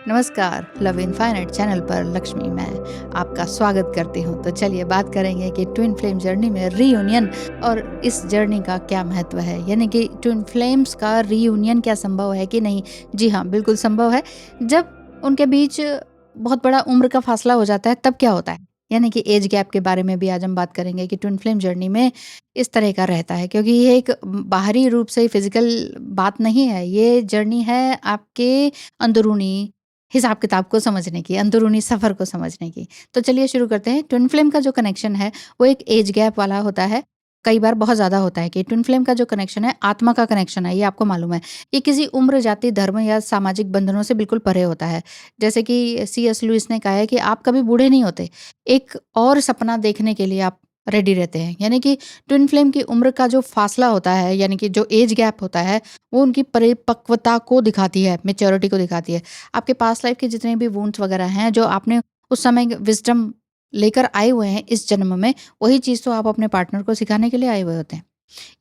नमस्कार, love infinite channel पर लक्ष्मी मैं आपका स्वागत करती हूँ। तो चलिए बात करेंगे कि ट्विन फ्लेम जर्नी में रीयूनियन और इस जर्नी का क्या महत्व है, यानी कि ट्विन फ्लेम्स का रीयूनियन क्या संभव है कि नहीं। जी हाँ, बिल्कुल संभव है। जब उनके बीच बहुत बड़ा उम्र का फासला हो जाता है तब क्या होता है, यानी कि एज गैप के बारे में भी आज हम बात करेंगे कि ट्विन फ्लेम जर्नी में इस तरह का रहता है, क्योंकि ये एक बाहरी रूप से फिजिकल बात नहीं है। ये जर्नी है आपके अंदरूनी हिसाब किताब को समझने की, अंदरूनी सफ़र को समझने की। तो चलिए शुरू करते हैं। ट्विन फ्लेम का जो कनेक्शन है वो एक एज गैप वाला होता है। कई बार बहुत ज़्यादा होता है कि ट्विन फ्लेम का जो कनेक्शन है आत्मा का कनेक्शन है, ये आपको मालूम है। ये किसी उम्र, जाति, धर्म या सामाजिक बंधनों से बिल्कुल परे होता है। जैसे कि सीएस लुइस ने कहा है कि आप कभी बूढ़े नहीं होते, एक और सपना देखने के लिए आप रेडी रहते हैं। यानी कि ट्विन फ्लेम की उम्र का जो फासला होता है, यानी कि जो एज गैप होता है, वो उनकी परिपक्वता को दिखाती है, मैच्योरिटी को दिखाती है। आपके पास्ट लाइफ के जितने भी वुंड्स वगैरह हैं, जो आपने उस समय विज़डम लेकर आए हुए हैं इस जन्म में, वही चीज़ तो आप अपने पार्टनर को सिखाने के लिए आए हुए होते हैं।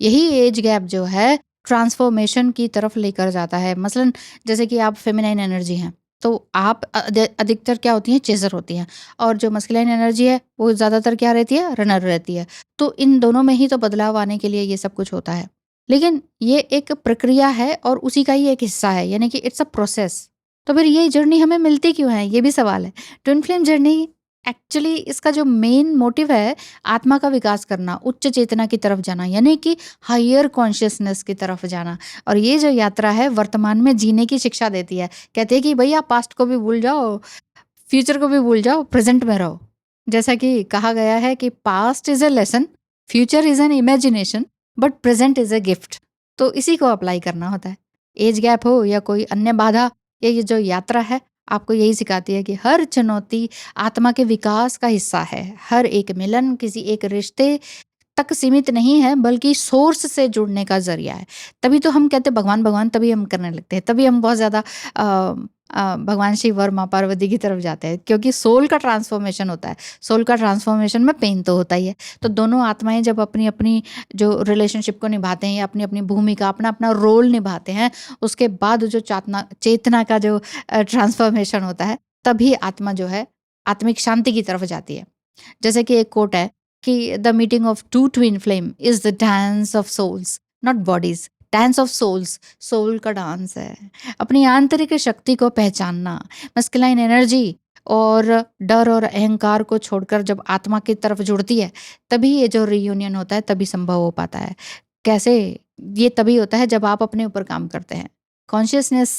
यही एज गैप जो है ट्रांसफॉर्मेशन की तरफ लेकर जाता है। मसलन जैसे कि आप फेमिनाइन एनर्जी हैं, तो आप अधिकतर क्या होती हैं, चेज़र होती हैं, और जो मस्कुलाइन एनर्जी है वो ज़्यादातर क्या रहती है, रनर रहती है। तो इन दोनों में ही तो बदलाव आने के लिए ये सब कुछ होता है। लेकिन ये एक प्रक्रिया है और उसी का ही एक हिस्सा है, यानी कि इट्स अ प्रोसेस। तो फिर ये जर्नी हमें मिलती क्यों है, ये भी सवाल है। ट्विन फ्लेम जर्नी एक्चुअली इसका जो मेन मोटिव है, आत्मा का विकास करना, उच्च चेतना की तरफ जाना, यानी कि हायर कॉन्शियसनेस की तरफ जाना। और ये जो यात्रा है वर्तमान में जीने की शिक्षा देती है। कहते हैं कि भई आप पास्ट को भी भूल जाओ, फ्यूचर को भी भूल जाओ, प्रेज़ेंट में रहो। जैसा कि कहा गया है कि past is a lesson, future is an imagination, but present is a gift. तो इसी को अप्लाई करना होता है। एज गैप हो या कोई अन्य बाधा, ये जो यात्रा है आपको यही सिखाती है कि हर चुनौती आत्मा के विकास का हिस्सा है। हर एक मिलन किसी एक रिश्ते तक सीमित नहीं है, बल्कि सोर्स से जुड़ने का ज़रिया है। तभी तो हम कहते हैं भगवान, भगवान तभी हम करने लगते हैं। तभी हम बहुत ज़्यादा भगवान शिव और माँ पार्वती की तरफ जाते हैं, क्योंकि सोल का ट्रांसफॉर्मेशन होता है। सोल का ट्रांसफॉर्मेशन में पेन तो होता ही है। तो दोनों आत्माएँ जब अपनी-अपनी जो रिलेशनशिप को निभाते हैं या अपनी-अपनी भूमिका, अपना-अपना रोल निभाते हैं, उसके बाद जो चेतना का जो ट्रांसफॉर्मेशन होता है, तभी आत्मा जो है आत्मिक शांति की तरफ जाती है। जैसे कि एक कोट है कि the meeting of two twin flame is the dance of souls, not bodies. Dance of souls, soul का डांस है। अपनी आंतरिक शक्ति को पहचानना, मस्कुलाइन एनर्जी और डर और अहंकार को छोड़कर जब आत्मा की तरफ जुड़ती है, तभी ये जो रियूनियन होता है तभी संभव हो पाता है। कैसे? ये तभी होता है जब आप अपने ऊपर काम करते हैं। कॉन्शियसनेस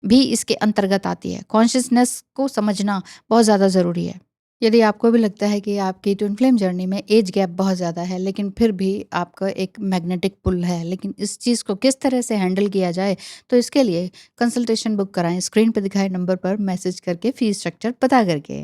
भी इसके अंतर्गत आती है। कॉन्शियसनेस को समझना बहुत ज़्यादा ज़रूरी है। यदि आपको भी लगता है कि आपकी ट्विन फ्लेम जर्नी में एज गैप बहुत ज़्यादा है, लेकिन फिर भी आपका एक मैग्नेटिक पुल है, लेकिन इस चीज़ को किस तरह से हैंडल किया जाए, तो इसके लिए कंसल्टेशन बुक कराएं। स्क्रीन पर दिखाए नंबर पर मैसेज करके फीस स्ट्रक्चर पता करके।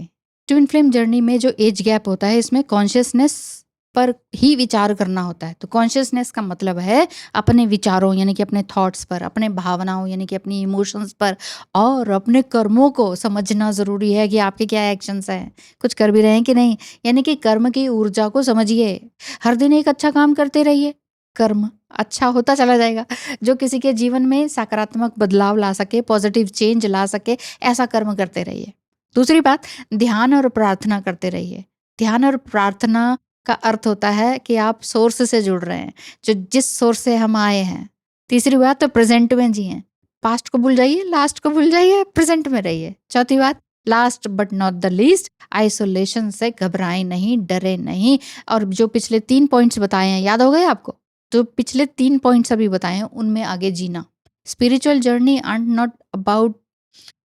ट्विन फ्लेम जर्नी में जो एज गैप होता है, इसमें कॉन्शियसनेस पर ही विचार करना होता है। तो कॉन्शियसनेस का मतलब है अपने विचारों, यानी कि अपने थॉट्स पर, अपने भावनाओं यानी कि अपनी इमोशंस पर, और अपने कर्मों को समझना ज़रूरी है कि आपके क्या एक्शंस हैं, कुछ कर भी रहे हैं कि नहीं। यानी कि कर्म की ऊर्जा को समझिए। हर दिन एक अच्छा काम करते रहिए, कर्म अच्छा होता चला जाएगा। जो किसी के जीवन में सकारात्मक बदलाव ला सके, पॉजिटिव चेंज ला सके, ऐसा कर्म करते रहिए। दूसरी बात, ध्यान और प्रार्थना करते रहिए। ध्यान और प्रार्थना का अर्थ होता है कि आप सोर्स से जुड़ रहे हैं, जो जिस सोर्स से हम आए हैं। तीसरी बात, तो प्रेजेंट में जिए। पास्ट को भूल जाइए, लास्ट को भूल जाइए, प्रेजेंट में रहिए। चौथी बात, last but not the least, isolation से घबराएं नहीं, डरे नहीं। और जो पिछले 3 पॉइंट्स बताए हैं, याद हो गए आपको? जो पिछले 3 पॉइंट्स अभी बताए हैं, उनमें आगे जीना। Spiritual journey are not about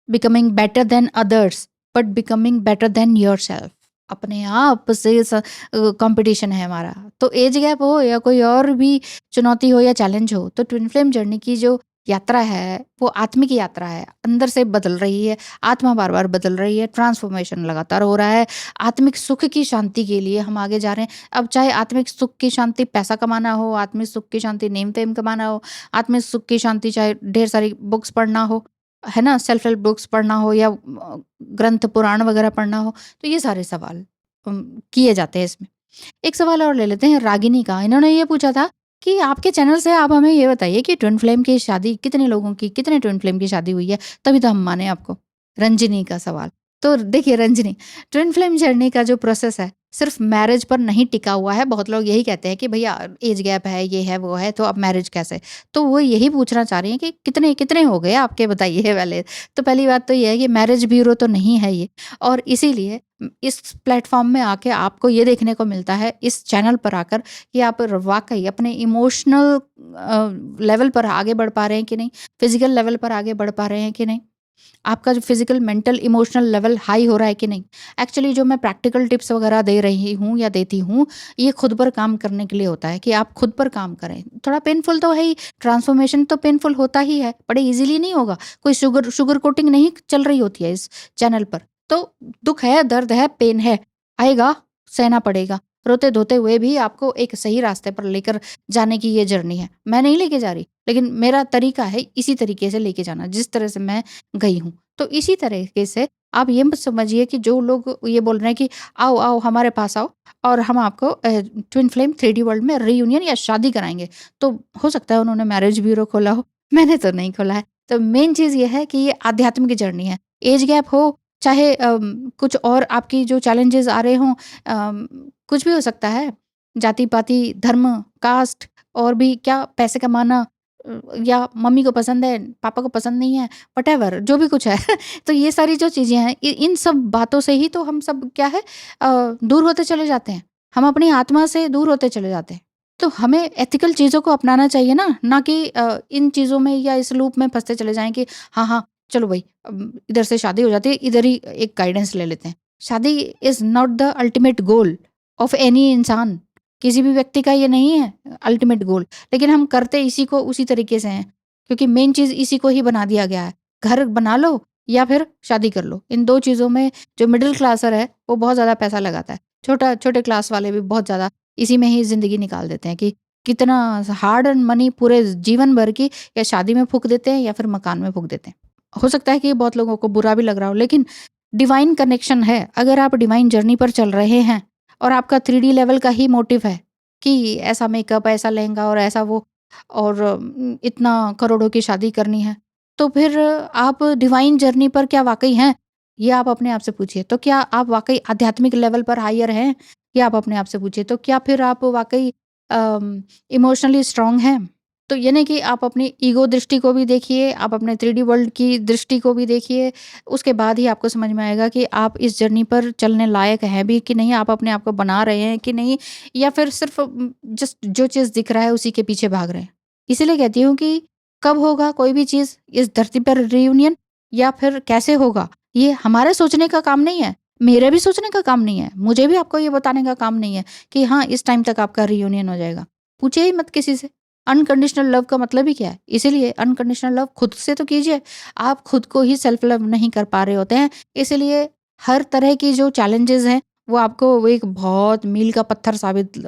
becoming better than others, but becoming better than yourself. अपने आप से कंपटीशन है हमारा। तो एज गैप हो या कोई और भी चुनौती हो या चैलेंज हो, तो ट्विन फ्लेम जर्नी की जो यात्रा है वो आत्मिक यात्रा है। अंदर से बदल रही है, आत्मा बार बार बदल रही है, ट्रांसफॉर्मेशन लगातार हो रहा है। आत्मिक सुख की शांति के लिए हम आगे जा रहे हैं। अब चाहे आत्मिक सुख की शांति पैसा कमाना हो, आत्मिक सुख की शांति नेम फेम कमाना हो, आत्मिक सुख की शांति चाहे ढेर सारी बुक्स पढ़ना हो, है ना, सेल्फ हेल्प बुक्स पढ़ना हो, या ग्रंथ पुराण वगैरह पढ़ना हो, तो ये सारे सवाल किए जाते हैं इसमें। एक सवाल और ले लेते हैं रागिनी का। इन्होंने ये पूछा था कि आपके चैनल से आप हमें ये बताइए कि ट्विन फ्लेम की शादी कितने लोगों की, कितने ट्विन फ्लेम की शादी हुई है, तभी तो हम माने आपको। रंजनी का सवाल। तो देखिए रंजनी, ट्विन फ्लेम जर्नी का जो प्रोसेस है, सिर्फ़ मैरिज पर नहीं टिका हुआ है। बहुत लोग यही कहते हैं कि भैया एज गैप है, ये है, वो है, तो अब मैरिज कैसे? तो वो यही पूछना चाह रही हैं कि कितने कितने हो गए आपके बताइए पहले? तो पहली बात तो ये है कि मैरिज ब्यूरो तो नहीं है ये, और इसीलिए इस प्लेटफ़ॉर्म में आके आपको ये देखने को मिलता है, इस चैनल पर आकर, कि आप वाक़ई अपने इमोशनल लेवल पर आगे बढ़ पा रहे हैं कि नहीं? फ़िज़िकल लेवल पर आगे बढ़ पा रहे हैं कि नहीं? आपका जो physical, mental, emotional level high हो रहा है कि नहीं? एक्चुअली जो मैं प्रैक्टिकल टिप्स वगैरह दे रही हूँ या देती हूँ, ये खुद पर काम करने के लिए होता है कि आप खुद पर काम करें। थोड़ा पेनफुल तो है ही, ट्रांसफॉर्मेशन तो पेनफुल होता ही है, बड़े ईज़िली नहीं होगा। कोई शुगर शुगर कोटिंग नहीं चल रही होती है इस चैनल पर। तो दुःख है, दर्द है, पेन है, आएगा, सहना पड़ेगा। रोते-धोते हुए भी आपको एक सही रास्ते पर लेकर जाने की ये जर्नी है। मैं नहीं लेके जा रही, लेकिन मेरा तरीका है इसी तरीके से लेके जाना, जिस तरह से मैं गई हूँ। तो इसी तरीके से आप ये मत समझिए कि जो लोग ये बोल रहे हैं कि आओ, आओ हमारे पास आओ और हम आपको ट्विन फ्लेम 3D वर्ल्ड में रीयूनियन या शादी कराएँगे। तो हो सकता है उन्होंने मैरिज ब्यूरो खोला हो, मैंने तो नहीं खोला है। तो मेन चीज़ ये है कि ये आध्यात्मिक जर्नी है। ऐज गैप हो, चाहे कुछ और आपकी जो चैलेंजेज़ आ रहे हों, कुछ भी हो सकता है। जाति-पाति, धर्म, कास्ट और भी क्या, पैसे कमाना, या मम्मी को पसंद है, पापा को पसंद नहीं है, व्हाटएवर जो भी कुछ है। तो ये सारी जो चीज़ें हैं, इन सब बातों से ही तो हम सब क्या है, दूर होते चले जाते हैं। हम अपनी आत्मा से दूर होते चले जाते हैं। तो हमें एथिकल चीज़ों को अपनाना चाहिए ना कि इन चीज़ों में या इस लूप में फँसते चले जाएँ कि हाँ, हाँ, चलो भई इधर से शादी हो जाती है, इधर ही एक गाइडेंस ले लेते हैं। शादी is not the ultimate goal of any इंसान। किसी भी व्यक्ति का ये नहीं है अल्टीमेट गोल। लेकिन हम करते इसी को उसी तरीके से हैं, क्योंकि मेन चीज़ इसी को ही बना दिया गया है। घर बना लो या फिर शादी कर लो। इन 2 चीज़ों में जो मिडल क्लासर है, वो बहुत ज़्यादा पैसा लगाता है। छोटे क्लास वाले भी बहुत ज़्यादा इसी में ही ज़िंदगी निकाल देते हैं कि कितना हार्ड अर्न मनी पूरे जीवन भर की या शादी में फूँक देते हैं या फिर मकान में फूँक देते हैं। हो सकता है कि बहुत लोगों को बुरा भी लग रहा हो, लेकिन डिवाइन कनेक्शन है। अगर आप डिवाइन जर्नी पर चल रहे हैं और आपका 3D लेवल का ही मोटिव है कि ऐसा मेकअप, ऐसा लहंगा और ऐसा वो, और इतना करोड़ों की शादी करनी है, तो फिर आप डिवाइन जर्नी पर क्या वाक़ई हैं? ये आप अपने आप से पूछिए। तो क्या आप वाक़ई आध्यात्मिक लेवल पर हायर हैं? ये आप अपने आप से पूछिए। तो क्या फिर आप वाक़ई इमोशनली स्ट्रॉन्ग हैं? तो यानी कि आप अपनी ईगो दृष्टि को भी देखिए, आप अपने 3D वर्ल्ड की दृष्टि को भी देखिए। उसके बाद ही आपको समझ में आएगा कि आप इस जर्नी पर चलने लायक हैं भी कि नहीं, आप अपने आप को बना रहे हैं कि नहीं, या फिर सिर्फ़ जस्ट जो चीज़ दिख रहा है उसी के पीछे भाग रहे हैं। इसीलिए कहती हूँ कि कब होगा कोई भी चीज़ इस धरती पर रियूनियन, या फिर कैसे होगा, ये हमारे सोचने का काम नहीं है, मेरे भी सोचने का काम नहीं है, मुझे भी आपको ये बताने का काम नहीं है कि हाँ, इस टाइम तक आपका रियूनियन हो जाएगा। पूछिए ही मत किसी से। अनकंडीशनल लव का मतलब ही क्या है? इसीलिए अनकंडीशनल लव खुद से तो कीजिए। आप खुद को ही सेल्फ लव नहीं कर पा रहे होते हैं, इसलिए हर तरह की जो चैलेंजेज़ हैं, वो आपको वो एक बहुत मील का पत्थर साबित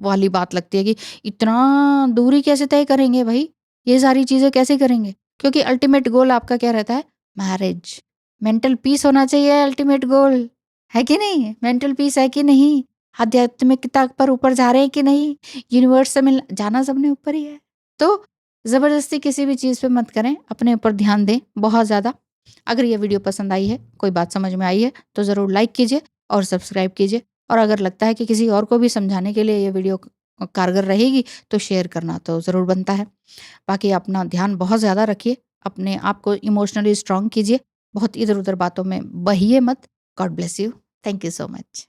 वाली बात लगती है कि इतना दूरी कैसे तय करेंगे भई? ये सारी चीज़ें कैसे करेंगे? क्योंकि अल्टीमेट गोल आपका क्या रहता है? मैरिज। मेंटल पीस होना चाहिए अल्टीमेट गोल, है कि नहीं? मेंटल पीस है कि नहीं? आध्यात्मिकता पर ऊपर जा रहे हैं कि नहीं? यूनिवर्स से मिल जाना सबने ऊपर ही है। तो ज़बरदस्ती किसी भी चीज़ पे मत करें, अपने ऊपर ध्यान दें बहुत ज़्यादा। अगर ये वीडियो पसंद आई है, कोई बात समझ में आई है, तो ज़रूर लाइक कीजिए और सब्सक्राइब कीजिए, और अगर लगता है कि किसी और को भी समझाने के लिए ये वीडियो कारगर रहेगी, तो शेयर करना तो ज़रूर बनता है। बाकी अपना ध्यान बहुत ज़्यादा रखिए, अपने आप को इमोशनली स्ट्रॉन्ग कीजिए, बहुत इधर-उधर बातों में बहिए मत। God bless you. Thank you so much.